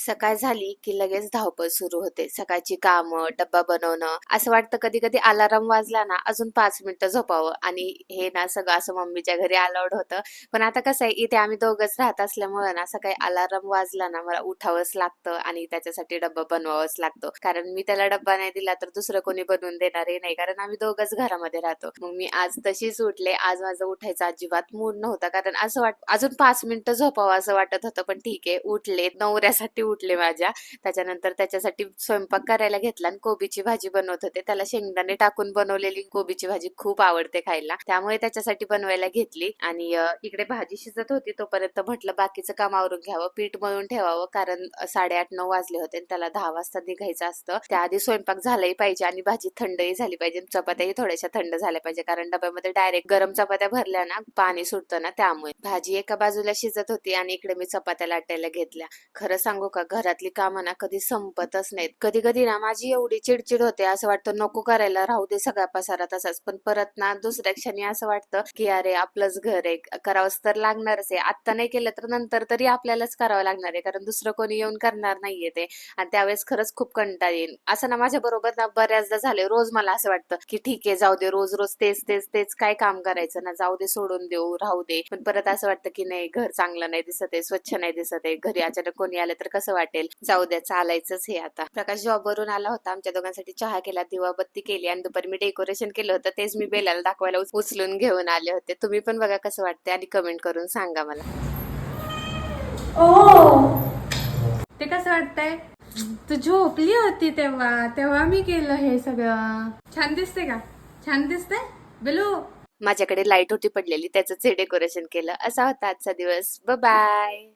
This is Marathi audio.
सकाळ झाली की लगेच धावपळ सुरू होते. सकाळची कामं, डब्बा बनवणं. असं वाटतं कधी-कधी अलार्म वाजला ना, अजून 5 मिनिटं झोपावं आणि हे ना सगळं असं मम्मीच्या घरी अलाउड होतं. पण आता कसं आहे, इथे आम्ही दोघंच राहत असल्यामुळे ना, सकाळी अलार्म वाजला ना, मला उठावंच लागतं आणि त्याच्यासाठी डब्बा बनवावाच लागतो. कारण मी त्याला डब्बा नाही दिला तर दुसरं कोणी बनवून देणारही नाही. कारण आम्ही दोघंच घरामध्ये राहतो. मग मी आज तशीच उठले. आज माझा उठायचा अजिबात मूड नव्हता. कारण असं अजून 5 मिनिटं झोपावं असं वाटत होतं. पण ठीक आहे, उठले. नवऱ्यासाठी उठले माझ्या. त्याच्यानंतर त्याच्यासाठी स्वयंपाक करायला घेतला आणि कोबीची भाजी बनवत होते. त्याला शेंगदाणे टाकून बनवलेली कोबीची भाजी खूप आवडते खायला. त्यामुळे त्याच्यासाठी बनवायला घेतली आणि इकडे भाजी शिजत होती तोपर्यंत म्हटलं बाकीचं काम आवरून घ्यावं. पीठ मळून ठेवावं कारण 8:30-9 वाजले होते आणि त्याला 10 वाजता निघायचं असतं. त्याआधी स्वयंपाक झालाही पाहिजे आणि भाजी थंडही झाली पाहिजे. चपात्याही थोड्याशा थंड झाल्या पाहिजे कारण डब्यामध्ये डायरेक्ट गरम चपात्या भरल्या ना पाणी सुटतं ना, त्यामुळे भाजी एका बाजूला शिजत होती आणि इकडे मी चपात्या लाटायला घेतल्या. खरं सांगू का, घरातली कामं ना कधी संपतच नाहीत. कधी कधी ना माझी एवढी चिडचिड होते, असं वाटतं नको करायला, राहू दे सगळा पसारा तसाच. पण परत ना दुसऱ्या क्षणी असं वाटतं की अरे आपलंच घर आहे, करावंच तर लागणारच आहे. आत्ता नाही केलं तर नंतर तरी आपल्यालाच करावं लागणार आहे कारण दुसरं कोणी येऊन करणार नाहीये ते. आणि त्यावेळेस खरंच खूप कंटाळा येईल. असं ना माझ्या बरोबर ना बऱ्याचदा झाले. रोज मला असं वाटतं की ठीक आहे जाऊ दे, रोज रोज तेच तेच तेच काय काम करायचं ना, जाऊ दे, सोडून देऊ, राहू दे. पण परत असं वाटतं की नाही, घर चांगलं नाही दिसत आहे, स्वच्छ नाही दिसत आहे, घरी अचानक कोणी आलं तर कसं वाटेल, जाऊ द्या, चालायचंच हे आता. प्रकाश जॉब वरून आला होता, आमच्या दोघांसाठी चहा केला, दिवाबत्ती केली आणि दुपारी मी डेकोरेशन केलं होतं. तेच मी बेलाला दाखवायला उचलून घेऊन आले होते. तुम्ही पण बघा कसं वाटतंय आणि कमेंट करून सांगा मला. ओ, ते कसं वाटतंय? तू झोपली होती तेव्हा तेव्हा मी केलं हे सगळं. छान दिसते का? छान दिसतंय बेलू? माझ्याकडे लाईट होती पडलेली, त्याचंच हे डेकोरेशन केलं. असा होता आजचा दिवस. बाय.